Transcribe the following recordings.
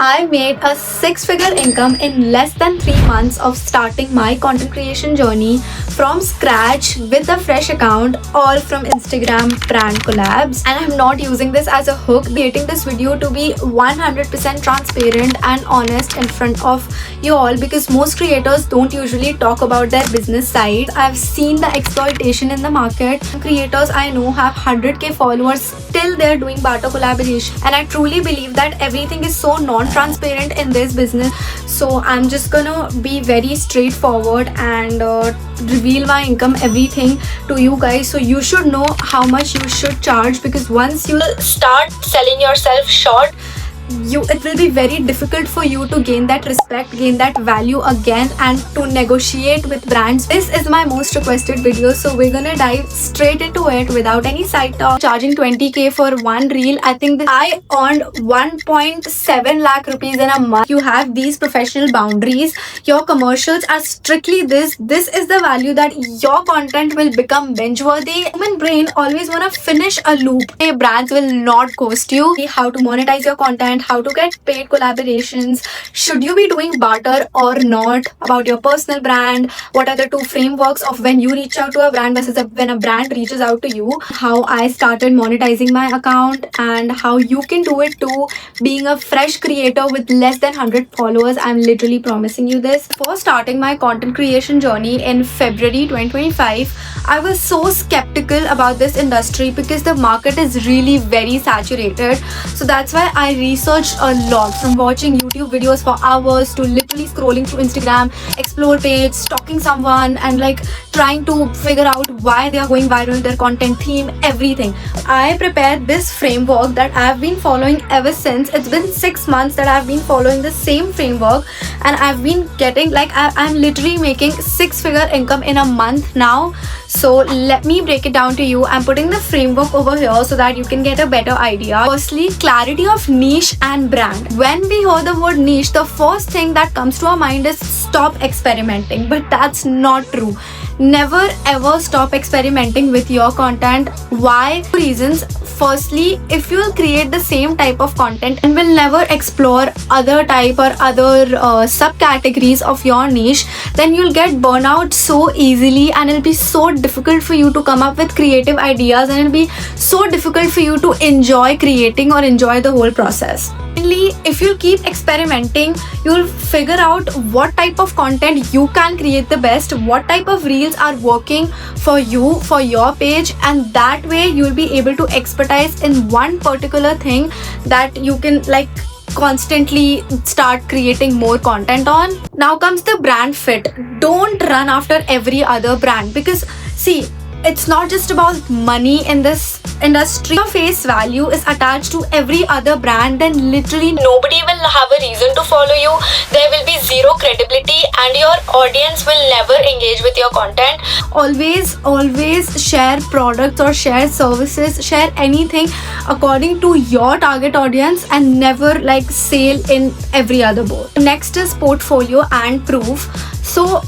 I made a six-figure income in less than 3 months of starting my content creation journey from scratch with a fresh account, all from Instagram brand Collabs. And I'm not using this as a hook, creating this video to be 100% transparent and honest in front of you all, because most creators don't usually talk about their business side. I've seen the exploitation in the market. Creators I know have 100k followers, still they're doing barter collaboration, and I truly believe that everything is so non-transparent in this business. So I'm just gonna be very straightforward and reveal my income, everything to you guys, so you should know how much you should charge, because once you start selling yourself short, it will be very difficult for you to gain that respect, gain that value again, and to negotiate with brands. This is my most requested video, so we're gonna dive straight into it without any side talk. Charging 20k for one reel, I think I earned 1.7 lakh rupees in a month. You have these professional boundaries, your commercials are strictly this is the value that your content will become binge worthy. Human brain always wanna finish a loop. Brands will not ghost you. How to monetize your content, how to get paid collaborations, should you be doing barter or not, about your personal brand, what are the two frameworks of when you reach out to a brand versus when a brand reaches out to you, how I started monetizing my account, and how you can do it too, being a fresh creator with less than 100 followers. I'm literally promising you this. Before starting my content creation journey in February 2025, I was so skeptical about this industry because the market is really very saturated. So that's why I researched a lot, from watching YouTube videos for hours to literally scrolling through Instagram, explore page, stalking someone, and like trying to figure out why they are going viral, their content theme, everything. I prepared this framework that I've been following ever since. It's been 6 months that I've been following the same framework, and I've been getting I'm literally making 6-figure income in a month now. So let me break it down to you. I'm putting the framework over here so that you can get a better idea. Firstly, clarity of niche and brand. When we hear the word niche, the first thing that comes to our mind is stop experimenting, but that's not true. Never ever stop experimenting with your content. Why? Two reasons. Firstly, if you'll create the same type of content and will never explore other type or other subcategories of your niche, then you'll get burnout so easily, and it'll be so difficult for you to come up with creative ideas, and it'll be so difficult for you to enjoy creating or enjoy the whole process. Secondly, if you keep experimenting, you'll figure out what type of content you can create the best, what type of reels are working for you, for your page, and that way you'll be able to expertise in one particular thing that you can constantly start creating more content on. Now comes the brand fit. Don't run after every other brand, because see, it's not just about money in this industry. Your face value is attached to every other brand, then literally nobody will have a reason to follow you. There will be zero credibility, and your audience will never engage with your content. Always share products or share services, share anything according to your target audience, and never sale in every other boat. Next is portfolio and proof. So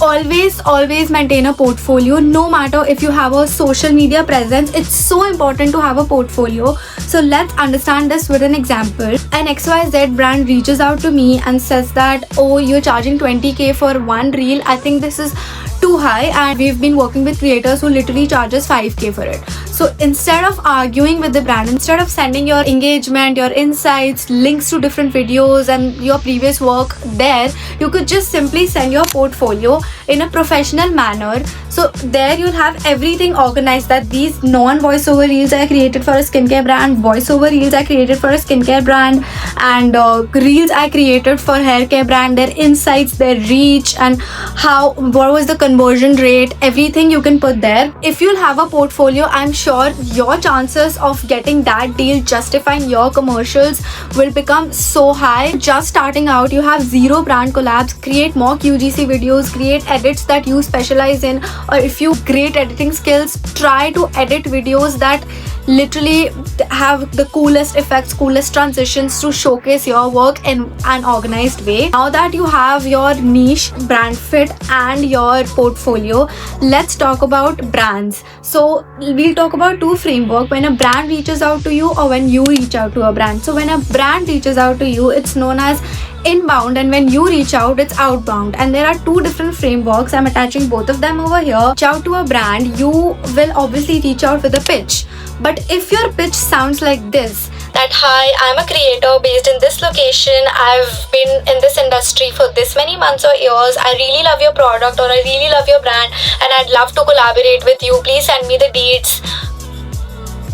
always maintain a portfolio. No matter if you have a social media presence, it's so important to have a portfolio. So let's understand this with an example. An XYZ brand reaches out to me and says that, oh, you're charging 20k for one reel. I think this is too high, and we've been working with creators who literally charges 5k for it. So instead of arguing with the brand, instead of sending your engagement, your insights, links to different videos and your previous work there, you could just simply send your portfolio in a professional manner. So there you'll have everything organized, that these non-voiceover reels are created for a skincare brand, voiceover reels are created for a skincare brand, and reels are created for hair care brand, their insights, their reach, and what was the conversion rate, everything you can put there. If you'll have a portfolio, I'm sure your chances of getting that deal, justifying your commercials, will become so high. Just starting out, you have zero brand collabs, create mock UGC videos, create edits that you specialize in, or if you great editing skills, try to edit videos that literally have the coolest effects, coolest transitions to showcase your work in an organized way. Now that you have your niche, brand fit and your portfolio, let's talk about brands. So we'll talk about two framework: when a brand reaches out to you or when you reach out to a brand. So when a brand reaches out to you, it's known as inbound, and when you reach out, it's outbound. And there are two different frameworks. I'm attaching both of them over here. Reach out to a brand, you will obviously reach out with a pitch. But if your pitch sounds like this, that hi, I'm a creator based in this location, I've been in this industry for this many months or years, I really love your product or I really love your brand and I'd love to collaborate with you, please send me the deeds.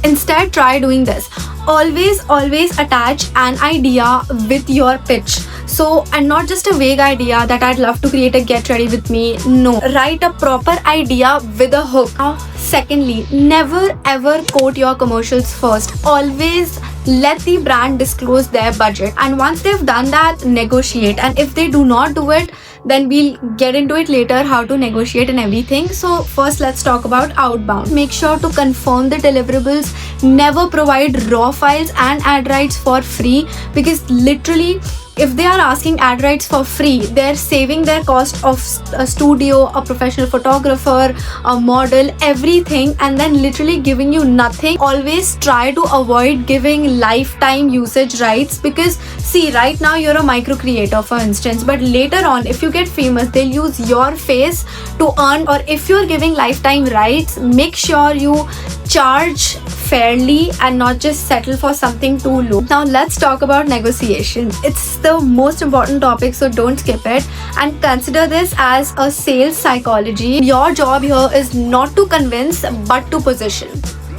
Instead, try doing this. Always attach an idea with your pitch. So, and not just a vague idea that I'd love to create a get ready with me. No, write a proper idea with a hook. Now, secondly, never ever quote your commercials first. Always let the brand disclose their budget, and once they've done that, negotiate. And if they do not do it, then we'll get into it later, how to negotiate and everything. So first, let's talk about outbound. Make sure to confirm the deliverables. Never provide raw files and ad rights for free, because literally if they are asking ad rights for free, they're saving their cost of a studio, a professional photographer, a model, everything, and then literally giving you nothing. Always try to avoid giving lifetime usage rights, because see, right now you're a micro creator, for instance, but later on if you get famous, they'll use your face to earn. Or if you're giving lifetime rights, make sure you charge fairly and not just settle for something too low. Now let's talk about negotiation. It's the most important topic, so don't skip it, and consider this as a sales psychology. Your job here is not to convince but to position.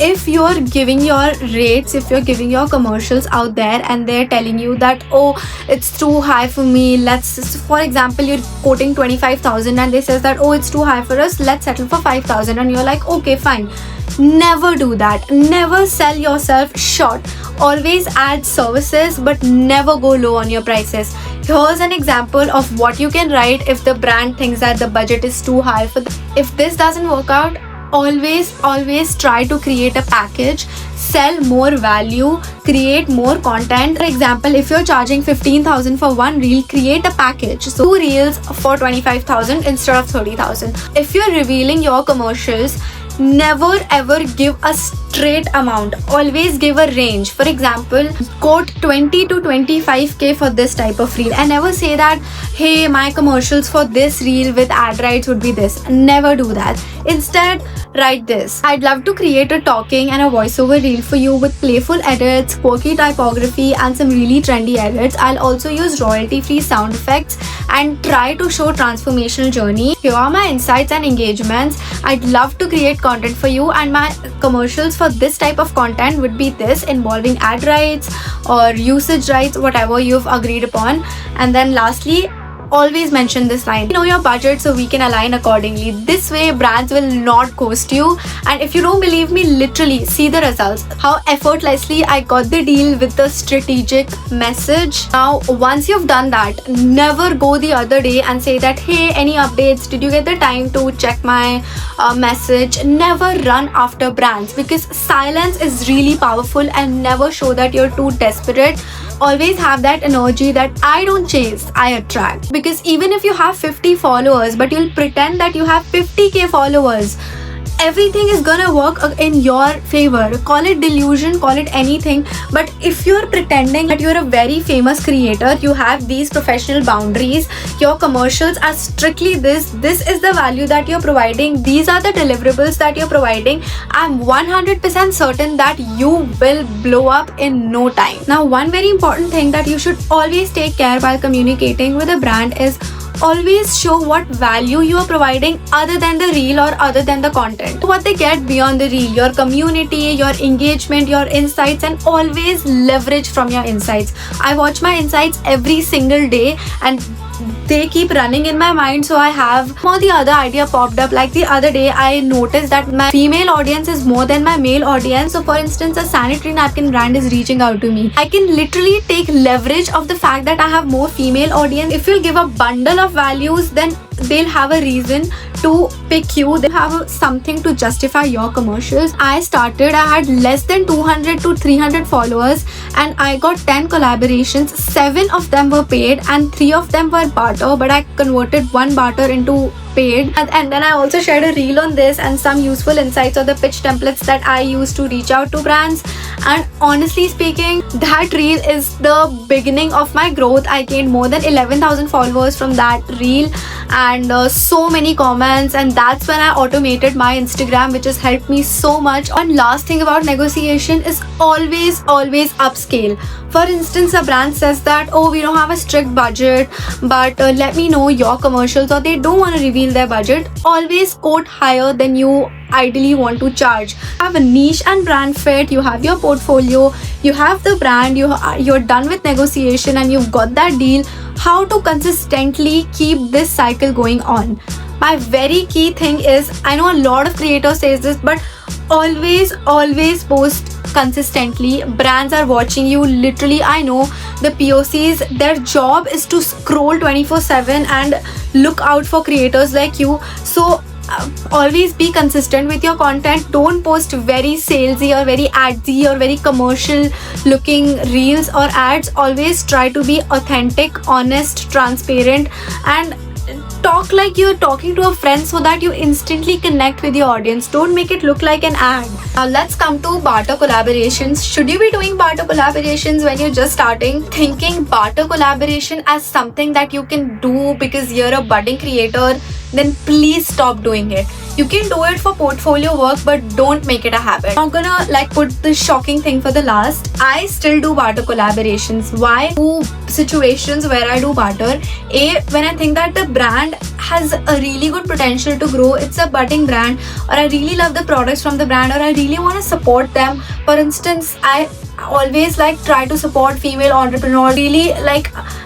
If you're giving your rates, if you're giving your commercials out there and they're telling you that, oh, it's too high for me, for example, you're quoting 25,000 and they says that, oh, it's too high for us, let's settle for 5,000, and you're like, okay, fine. Never do that. Never sell yourself short. Always add services, but never go low on your prices. Here's an example of what you can write if the brand thinks that the budget is too high for them. If this doesn't work out, always try to create a package, sell more value, create more content. For example, if you're charging 15,000 for one reel, create a package, so 2 reels for 25,000 instead of 30,000. If you're revealing your commercials, never ever give a straight amount. Always give a range. For example, quote 20 to 25k for this type of reel, and never say that, hey, my commercials for this reel with ad rights would be this. Never do that. Instead, write this: I'd love to create a talking and a voiceover reel for you with playful edits, quirky typography, and some really trendy edits. I'll also use royalty-free sound effects and try to show transformational journey. Here are my insights and engagements. I'd love to create content for you, and my commercials for this type of content would be this, involving ad rights or usage rights, whatever you've agreed upon. And then lastly, always mention this line: we know your budget, so we can align accordingly. This way, brands will not ghost you. And if you don't believe me, literally see the results. How effortlessly I got the deal with the strategic message. Now, once you've done that, never go the other day and say that, hey, any updates? Did you get the time to check my message? Never run after brands, because silence is really powerful, and never show that you're too desperate. Always have that energy that I don't chase, I attract. Because even if you have 50 followers, but you'll pretend that you have 50k followers, everything is gonna work in your favor. Call it delusion, call it anything, but if you're pretending that you're a very famous creator, you have these professional boundaries, your commercials are strictly this is the value that you're providing, these are the deliverables that you're providing, I'm 100% certain that you will blow up in no time. Now, one very important thing that you should always take care while communicating with a brand is always show what value you are providing other than the reel or other than the content. What they get beyond the reel, your community, your engagement, your insights, and always leverage from your insights. I watch my insights every single day and they keep running in my mind, so I have the other idea popped up. Like the other day, I noticed that my female audience is more than my male audience. So for instance, a sanitary napkin brand is reaching out to me. I can literally take leverage of the fact that I have more female audience. If you'll give a bundle of values, then they'll have a reason to pick you. They have something to justify your commercials. I had less than 200 to 300 followers, and I got 10 collaborations. 7 of them were paid and 3 of them were barter, but I converted one barter into paid. And then I also shared a reel on this and some useful insights of the pitch templates that I use to reach out to brands. And honestly speaking, that reel is the beginning of my growth. I gained more than 11,000 followers from that reel, and so many comments, and that's when I automated my Instagram, which has helped me so much. And last thing about negotiation is always upscale. For instance, a brand says that, oh, we don't have a strict budget, but let me know your commercials, or they don't want to reveal their budget. Always quote higher than you ideally want to charge. You have a niche and brand fit, you have your portfolio, you have the brand, you're done with negotiation and you've got that deal. How to consistently keep this cycle going on? My very key thing is, I know a lot of creators says this, but always post consistently. Brands are watching you. Literally, I know the POCs, their job is to scroll 24/7 and look out for creators like you. So always be consistent with your content. Don't post very salesy or very adsy or very commercial looking reels or ads. Always try to be authentic, honest, transparent, and talk like you're talking to a friend so that you instantly connect with your audience. Don't make it look like an ad. Now let's come to barter collaborations. Should you be doing barter collaborations when you're just starting? Thinking barter collaboration as something that you can do because you're a budding creator, then please stop doing it. You can do it for portfolio work, but don't make it a habit. I'm gonna put the shocking thing for the last. I still do barter collaborations. Why? 2 situations where I do barter. A, when I think that the brand has a really good potential to grow, it's a budding brand, or I really love the products from the brand, or I really want to support them. For instance, I always try to support female entrepreneurs, really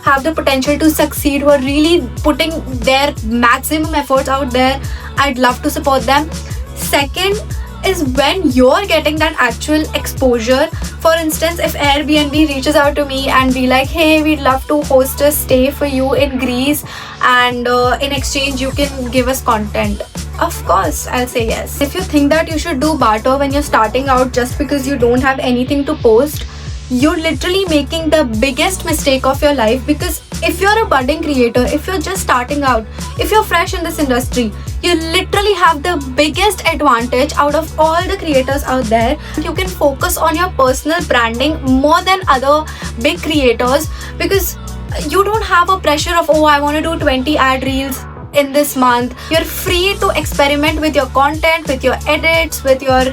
have the potential to succeed, who are really putting their maximum efforts out there. I'd love to support them. Second is when you're getting that actual exposure. For instance, if Airbnb reaches out to me and be like, hey, we'd love to host a stay for you in Greece, and in exchange you can give us content, of course I'll say yes. If you think that you should do barter when you're starting out just because you don't have anything to post, you're literally making the biggest mistake of your life. Because if you're a budding creator, if you're just starting out, if you're fresh in this industry, you literally have the biggest advantage out of all the creators out there. You can focus on your personal branding more than other big creators, because you don't have a pressure of, oh, I want to do 20 ad reels in this month. You're free to experiment with your content, with your edits, with your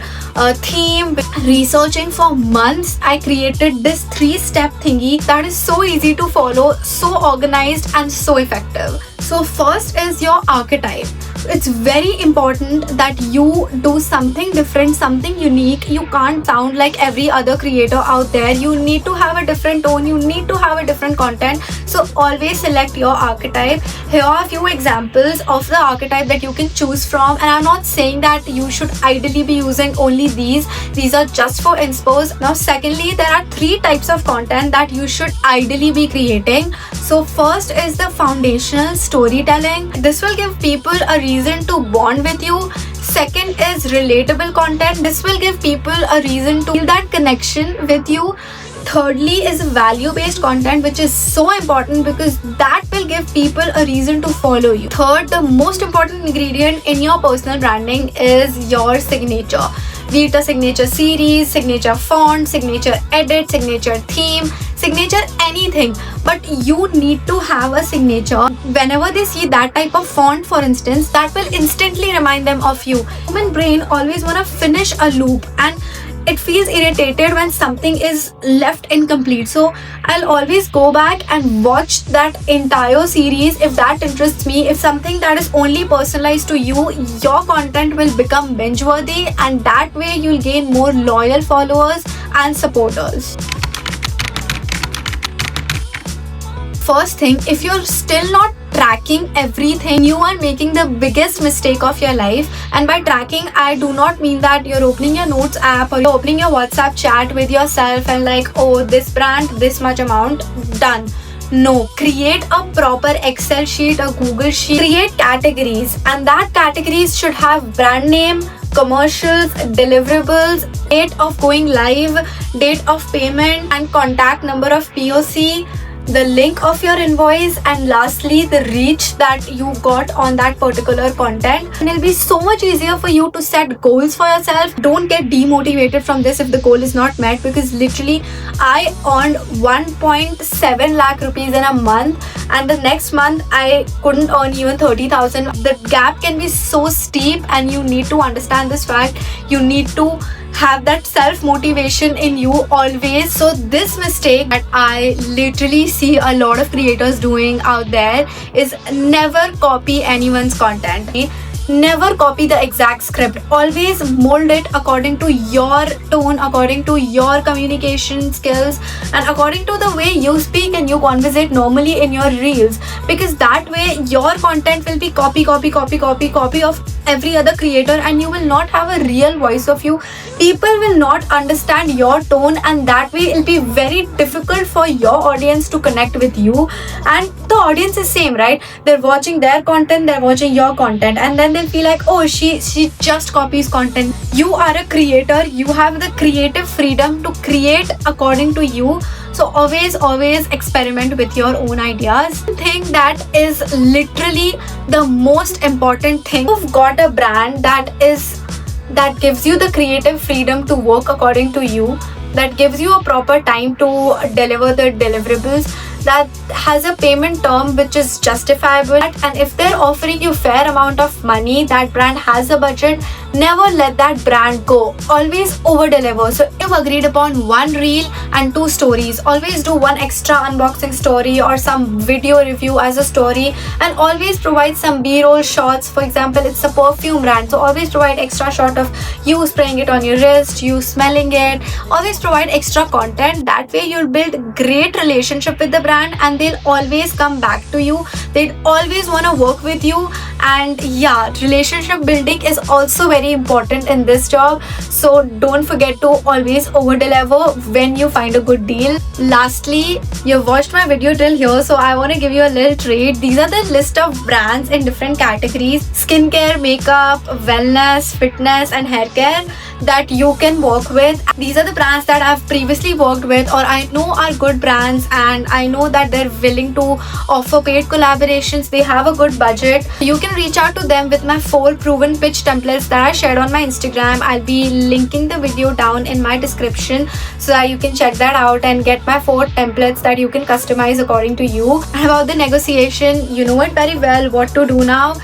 theme. Researching for months, I created this 3-step thingy that is so easy to follow, so organized and so effective. So first is your archetype. It's very important that you do something different, something unique. You can't sound like every other creator out there. You need to have a different tone. You need to have a different content. So always select your archetype. Here are a few examples of the archetype that you can choose from. And I'm not saying that you should ideally be using only these. These are just for inspos. Now, secondly, there are 3 types of content that you should ideally be creating. So first is the foundational storytelling. This will give people a reason to bond with you. Second is relatable content. This will give people a reason to feel that connection with you. Thirdly is value-based content, which is so important because that will give people a reason to follow you. Third, the most important ingredient in your personal branding is your signature. Be it a signature series, signature font, signature edit, signature theme, signature anything, but you need to have a signature. Whenever they see that type of font, for instance, that will instantly remind them of you. Human brain always want to finish a loop, and it feels irritated when something is left incomplete. So I'll always go back and watch that entire series if that interests me. If something that is only personalized to you, your content will become binge worthy, and that way you'll gain more loyal followers and supporters. First thing, if you're still not tracking everything, you are making the biggest mistake of your life. And by tracking, I do not mean that you're opening your notes app or you're opening your WhatsApp chat with yourself and oh, this brand, this much amount, done. No, create a proper Excel sheet, a Google sheet, create categories, and that categories should have brand name, commercials, deliverables, date of going live, date of payment, and contact number of POC, the link of your invoice, and lastly the reach that you got on that particular content. And it'll be so much easier for you to set goals for yourself. Don't get demotivated from this if the goal is not met, because literally I earned 1.7 lakh rupees in a month, and the next month I couldn't earn even 30,000. The gap can be so steep, and you need to understand this fact. You need to have that self-motivation in you always. So this mistake that I literally see a lot of creators doing out there is never copy anyone's content. Never copy the exact script. Always mold it according to your tone, according to your communication skills, and according to the way you speak and you conversate normally in your reels, because that way your content will be copy of every other creator, and you will not have a real voice of you. People will not understand your tone, and that way it'll be very difficult for your audience to connect with you. And the audience is same, right? They're watching their content, they're watching your content, and then they'll feel like, oh, she just copies content. You are a creator, you have the creative freedom to create according to you. So always experiment with your own ideas. I think that is literally the most important thing. You've got a brand that gives you the creative freedom to work according to you, that gives you a proper time to deliver the deliverables, that has a payment term which is justifiable, and if they're offering you fair amount of money, that brand has a budget, never let that brand go. Always over deliver. So if you've agreed upon one reel and 2 stories, always do one extra unboxing story or some video review as a story, and always provide some b-roll shots. For example, it's a perfume brand, so always provide extra shot of you spraying it on your wrist, you smelling it. Always provide extra content. That way you'll build great relationship with the brand, and they'll always come back to you. They'd always want to work with you. And yeah, relationship building is also very important in this job, so don't forget to always over deliver when you find a good deal. Lastly, you've watched my video till here, so I want to give you a little treat. These are the list of brands in different categories: skincare, makeup, wellness, fitness, and hair care that you can work with. These are the brands that I've previously worked with, or I know are good brands, and I know that they're willing to offer paid collaborations. They have a good budget. You can reach out to them with my 4 proven pitch templates that I shared on my Instagram. I'll be linking the video down in my description so that you can check that out and get my 4 templates that you can customize according to you. And about the negotiation, you know it very well what to do now.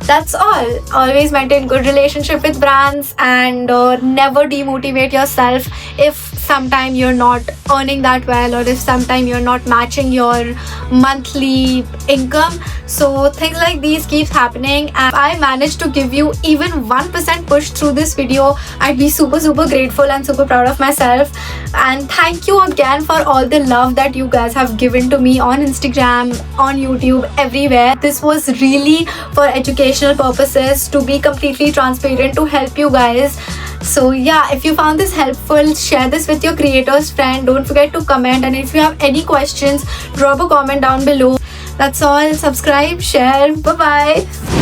That's all. Always maintain good relationship with brands, and never demotivate yourself if sometime you're not earning that well, or if sometime you're not matching your monthly income. So things like these keeps happening, and if I managed to give you even 1% push through this video, I'd be super grateful and super proud of myself. And thank you again for all the love that you guys have given to me on Instagram, on YouTube, everywhere. This was really for educational purposes, to be completely transparent, to help you guys. So yeah, if you found this helpful, share this with your creators friend. Don't forget to comment, and if you have any questions, drop a comment down below. That's all. Subscribe, share. Bye bye.